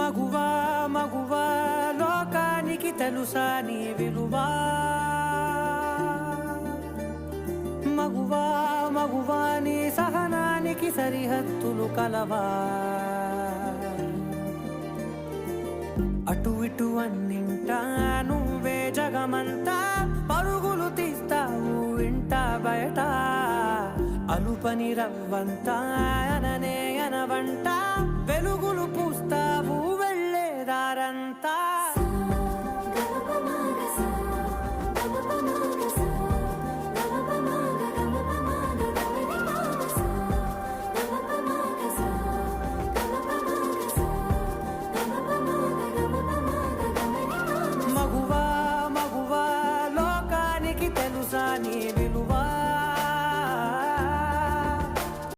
మగువా మగువా లోకానికి తెలుసా నీ విలువా మగువా మగువా నీ సహనానికి సరిహద్దులు కలవా అటు ఇటు అన్నింటా నువ్వే జగమంతా పరుగులు తీస్తావు ఇంట బయట అలుపని రవ్వంతా అననే అనవంట వెలుగులు పూస్తావు వెళ్ళేదారంతా